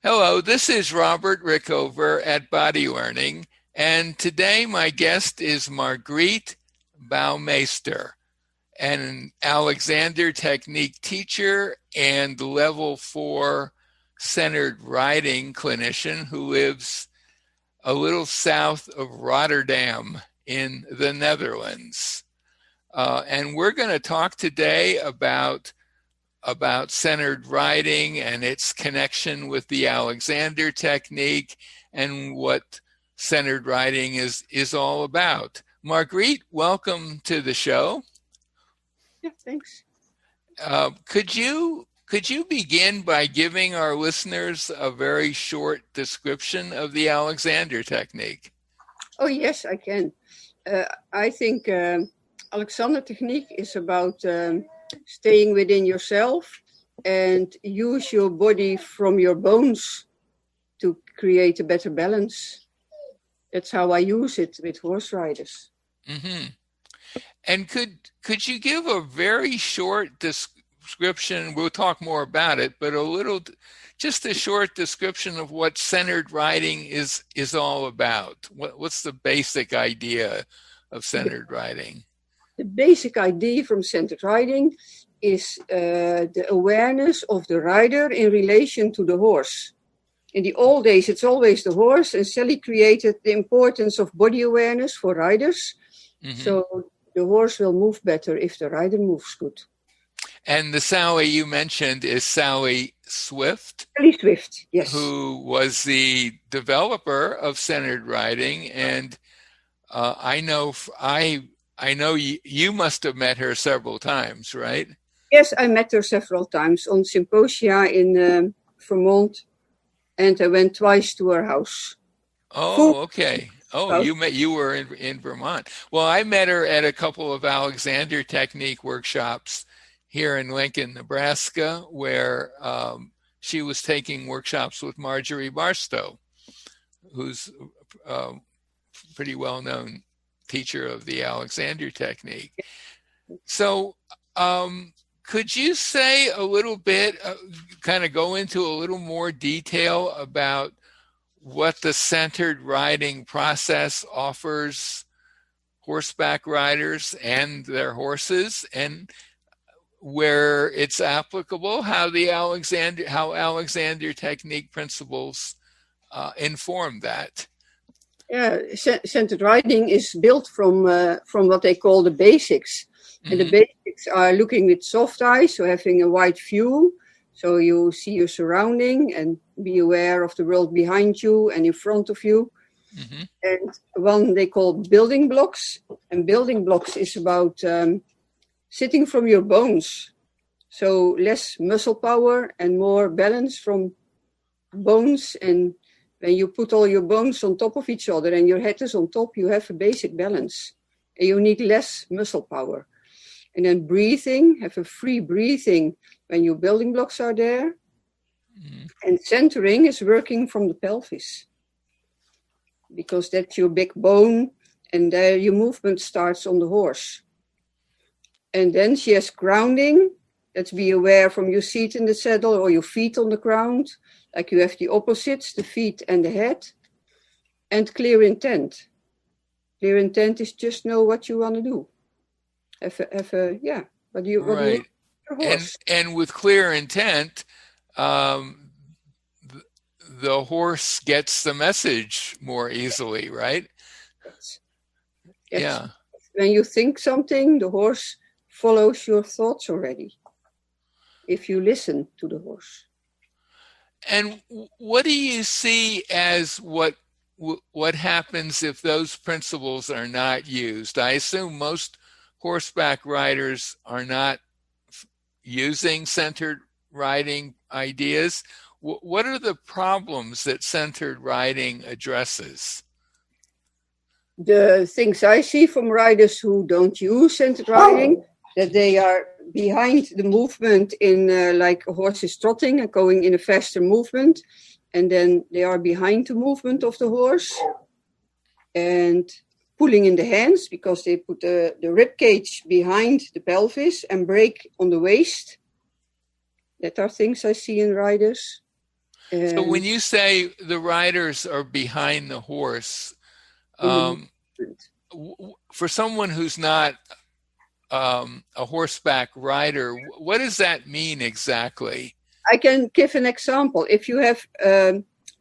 Hello, this is Robert Rickover at Body Learning, and today my guest is Margriet Baumeister, an Alexander Technique teacher and level 4 centered riding clinician who lives a little south of Rotterdam in the Netherlands. And we're going to talk today about centered riding and its connection with the Alexander technique and what centered riding is all about. Margriet, welcome to the show. Yeah, thanks. Could you begin by giving our listeners a very short description of the Alexander technique? Oh, yes, I can. I think Alexander Technique is about staying within yourself and use your body from your bones to create a better balance. That's how I use it with horse riders. Mm-hmm. And could you give a very short description? We'll talk more about it, but just a short description of what centered riding is all about. What's the basic idea of centered riding? The basic idea from centered riding is the awareness of the rider in relation to the horse. In the old days, it's always the horse, and Sally created the importance of body awareness for riders. Mm-hmm. So the horse will move better if the rider moves good. And the Sally you mentioned is Sally Swift. Sally Swift, yes. Who was the developer of centered riding, and I know you must have met her several times, right? Yes, I met her several times on symposia in Vermont, and I went twice to her house. Oh, okay. Oh, you were in Vermont. Well, I met her at a couple of Alexander Technique workshops here in Lincoln, Nebraska, where she was taking workshops with Marjorie Barstow, who's a pretty well-known teacher of the Alexander Technique. So, could you say a little bit, kind of go into a little more detail about what the centered riding process offers horseback riders and their horses, and where it's applicable, how Alexander Technique principles inform that? Yeah, centered riding is built from what they call the basics. Mm-hmm. And the basics are looking with soft eyes, so having a wide view, so you see your surrounding and be aware of the world behind you and in front of you. Mm-hmm. And one they call building blocks, and building blocks is about sitting from your bones, so less muscle power and more balance from bones. And when you put all your bones on top of each other and your head is on top, you have a basic balance. And you need less muscle power. And then breathing, have a free breathing when your building blocks are there. Mm-hmm. And centering is working from the pelvis, because that's your big bone, and there your movement starts on the horse. And then she has grounding. Let's be aware from your seat in the saddle or your feet on the ground. Like you have the opposites, the feet and the head. And clear intent. Clear intent is just know what you want to do. What do you right. And with clear intent, the horse gets the message more easily, right? Yes. Yeah. When you think something, the horse follows your thoughts already, if you listen to the horse. And what do you see as what happens if those principles are not used? I assume most horseback riders are not using centered riding ideas. What are the problems that centered riding addresses? The things I see from riders who don't use centered riding, that they are behind the movement in like a horse is trotting and going in a faster movement, and then they are behind the movement of the horse and pulling in the hands because they put the rib cage behind the pelvis and brake on the waist. That are things I see in riders. So when And you say the riders are behind the horse, in the um, movement. for someone who's not a horseback rider, what does that mean exactly? I can give an example. If you have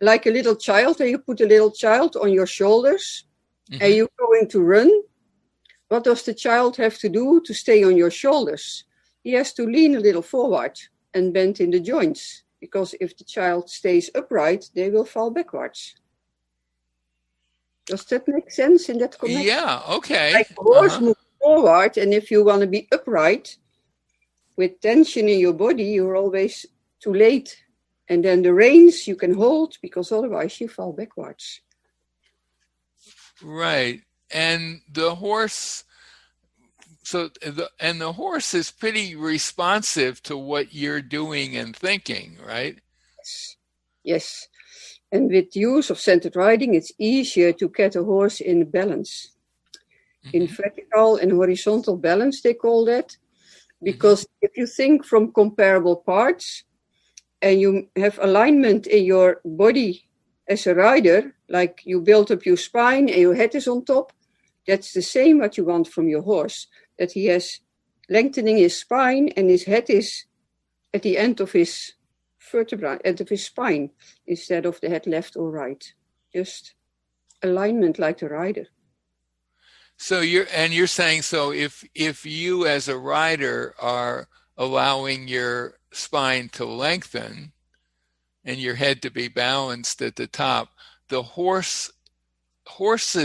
like a little child and you put a little child on your shoulders and Hmm. you're going to run, what does the child have to do to stay on your shoulders? He has to lean a little forward and bend in the joints, because if the child stays upright, they will fall backwards. Does that make sense in that connection? Yeah, okay. Like a horse moves forward, and if you want to be upright with tension in your body, you're always too late. And then the reins you can hold, because otherwise you fall backwards. Right. And the horse, the horse is pretty responsive to what you're doing and thinking, right? Yes. Yes. And with use of centered riding, it's easier to get a horse in balance. In Hmm. vertical and horizontal balance, they call that. Because if you think from comparable parts and you have alignment in your body as a rider, like you build up your spine and your head is on top, that's the same what you want from your horse, that he has lengthening his spine and his head is at the end of his vertebra, end of his spine, instead of the head left or right. Just alignment like the rider. So you're saying, so if you as a rider are allowing your spine to lengthen and your head to be balanced at the top, the horse's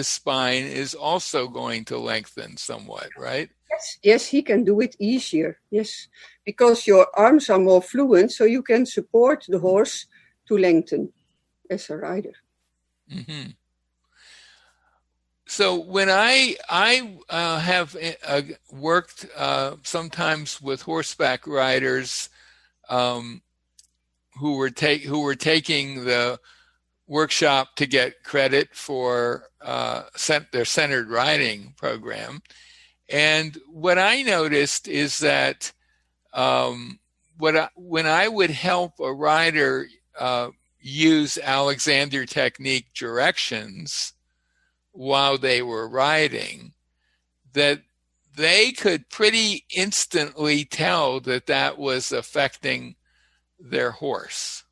spine is also going to lengthen somewhat, right? Yes, yes, he can do it easier. Yes, because your arms are more fluent, so you can support the horse to lengthen as a rider. Hmm. So when I have worked sometimes with horseback riders um, who were taking the workshop to get credit for their centered riding program, and what I noticed is that when I would help a rider use Alexander Technique directions while they were riding, that they could pretty instantly tell that that was affecting their horse.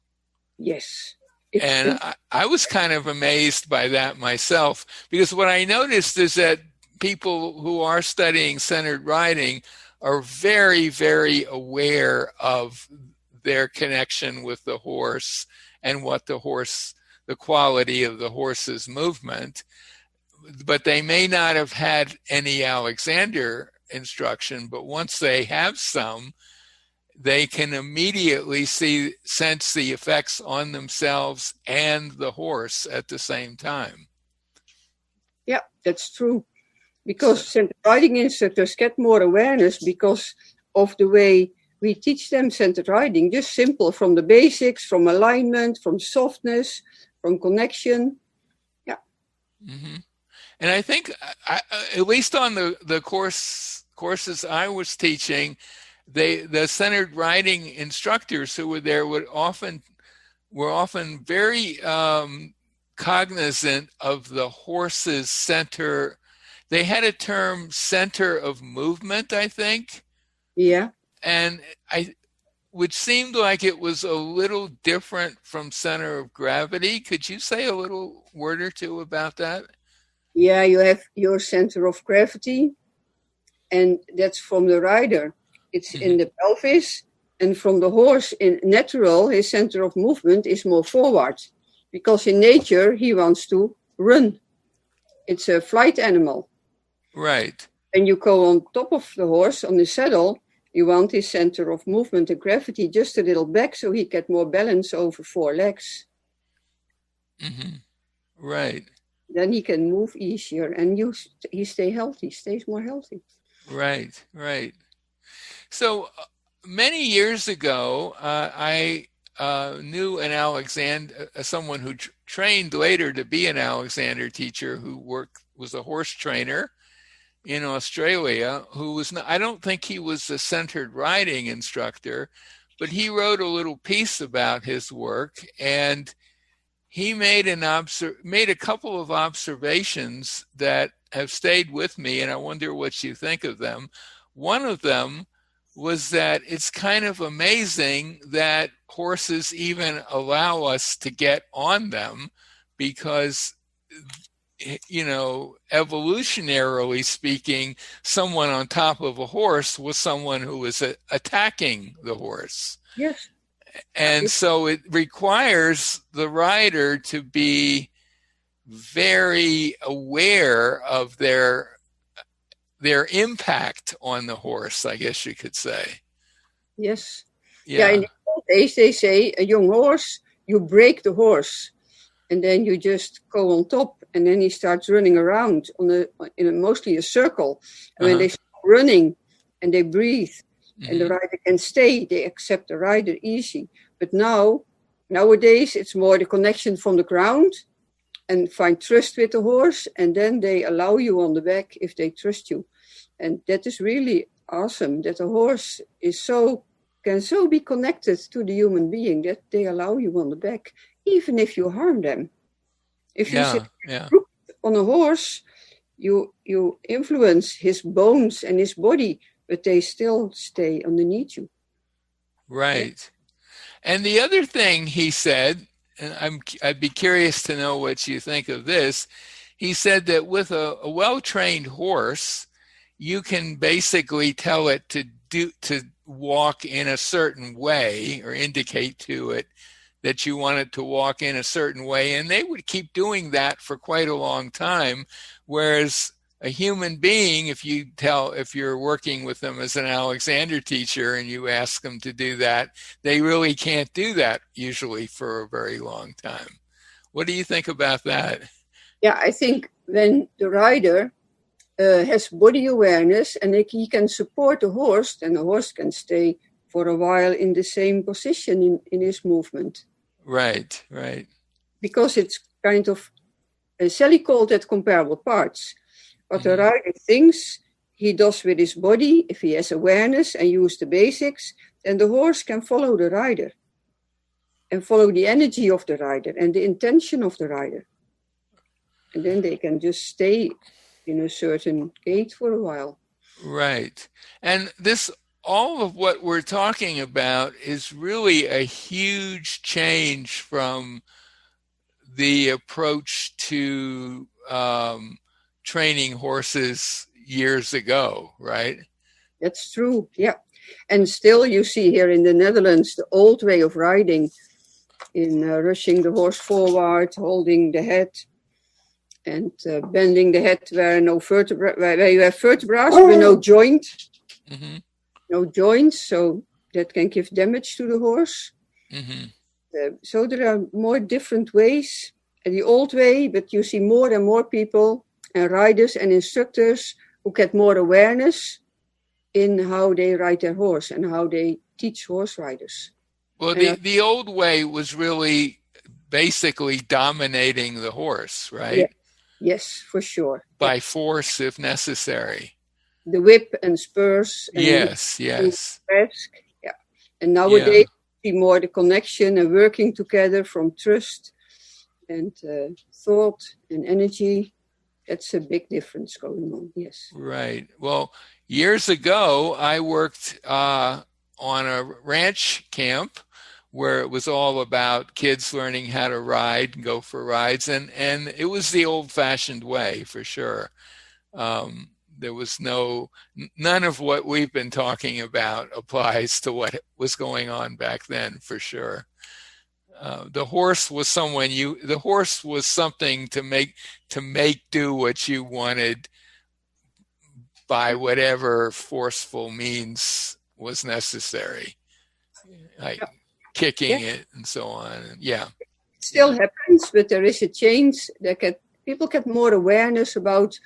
Yes. And I was kind of amazed by that myself, because what I noticed is that people who are studying centered riding are very, very aware of their connection with the horse and what the quality of the horse's movement. But they may not have had any Alexander instruction, but once they have some, they can immediately sense the effects on themselves and the horse at the same time. Yeah, that's true. Because centered riding instructors get more awareness because of the way we teach them centered riding, just simple, from the basics, from alignment, from softness, from connection. Yeah. Mm-hmm. And I think, at least on the courses I was teaching, the centered riding instructors who were there were often very cognizant of the horse's center. They had a term, center of movement, I think. Yeah. And which seemed like it was a little different from center of gravity. Could you say a little word or two about that? Yeah, you have your center of gravity, and that's from the rider. It's in the pelvis, and from the horse, in natural, his center of movement is more forward, because in nature he wants to run. It's a flight animal. Right. And you go on top of the horse on the saddle, you want his center of movement and gravity just a little back so he get more balance over four legs. Mm-hmm. Right. Then he can move easier, and he stays more healthy. Right, right. So many years ago, I knew an someone who trained later to be an Alexander teacher, who was a horse trainer in Australia, who was not, I don't think he was a centered riding instructor, but he wrote a little piece about his work, and he made a couple of observations that have stayed with me, and I wonder what you think of them. One of them was that it's kind of amazing that horses even allow us to get on them, because, you know, evolutionarily speaking, someone on top of a horse was someone who was attacking the horse. Yes. And so it requires the rider to be very aware of their impact on the horse, I guess you could say. Yes. Yeah, in the old days, they say a young horse, you break the horse, and then you just go on top, and then he starts running around in mostly a circle. And when they start running and they breathe, and the rider can stay, they accept the rider easy. But nowadays, it's more the connection from the ground, and find trust with the horse, and then they allow you on the back if they trust you. And that is really awesome, that a horse can so be connected to the human being that they allow you on the back, even if you harm them. If you sit on a horse, you influence his bones and his body, but they still stay underneath you. Right. And the other thing he said, and I'd be curious to know what you think of this. He said that with a well-trained horse, you can basically tell it to walk in a certain way, or indicate to it that you want it to walk in a certain way, and they would keep doing that for quite a long time. Whereas a human being, if you're working with them as an Alexander teacher and you ask them to do that, they really can't do that usually for a very long time. What do you think about that? Yeah, I think when the rider has body awareness and he can support the horse, then the horse can stay for a while in the same position in his movement. Right, right. Because it's kind of, Sally called it comparable parts. What the rider thinks he does with his body, if he has awareness and use the basics, then the horse can follow the rider and follow the energy of the rider and the intention of the rider. And then they can just stay in a certain gait for a while. Right. And all of what we're talking about is really a huge change from the approach to training horses years ago, right? That's true, yeah. And still you see here in the Netherlands the old way of riding, in rushing the horse forward, holding the head, and bending the head where you have vertebrae with no joint, no joints, so that can give damage to the horse. So there are more different ways, the old way, but you see more and more people and riders and instructors who get more awareness in how they ride their horse and how they teach horse riders. Well, the old way was really basically dominating the horse, right? Yeah. Yes, for sure. By force, if necessary. The whip and spurs. And yes. Yeah. And nowadays, we see more the connection and working together from trust and thought and energy. That's a big difference going on, yes. Right. Well, years ago, I worked on a ranch camp where it was all about kids learning how to ride and go for rides. And it was the old-fashioned way, for sure. There was none of what we've been talking about applies to what was going on back then, for sure. The horse was something to make do what you wanted by whatever forceful means was necessary, like kicking it and so on. Yeah, it still happens, but there is a change. People get more awareness about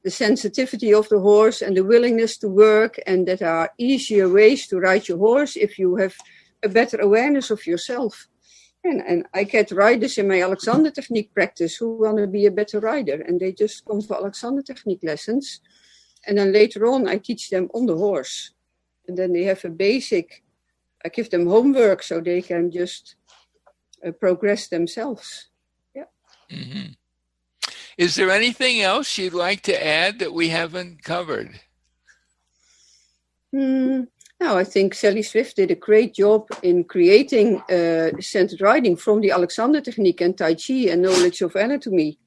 the sensitivity of the horse and the willingness to work, and that there are easier ways to ride your horse if you have a better awareness of yourself. And I get riders in my Alexander Technique practice who want to be a better rider, and they just come for Alexander Technique lessons. And then later on, I teach them on the horse. And then they have a basic I give them homework so they can just progress themselves. Yeah. Mm-hmm. Is there anything else you'd like to add that we haven't covered? No, I think Sally Swift did a great job in creating centered riding from the Alexander technique and Tai Chi and knowledge of anatomy,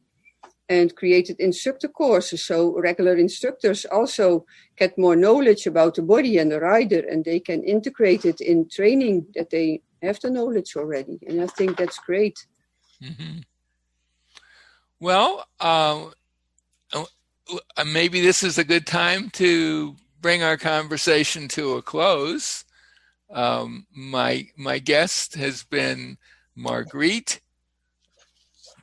and created instructor courses so regular instructors also get more knowledge about the body and the rider, and they can integrate it in training that they have the knowledge already. And I think that's great. Mm-hmm. Well, maybe this is a good time to bring our conversation to a close. My guest has been Margriet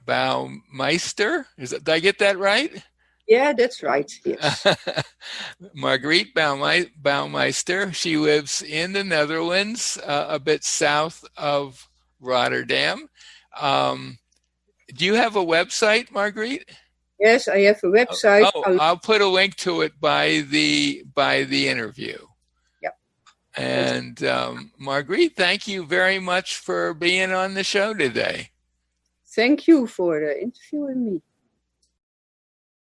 Baumeister. Did I get that right? Yeah, that's right. Yes. Margriet Baumeister. She lives in the Netherlands, a bit south of Rotterdam. Do you have a website, Margriet? Yes, I have a website. I'll put a link to it by the interview. Yeah. And Margriet, thank you very much for being on the show today. Thank you for interviewing me.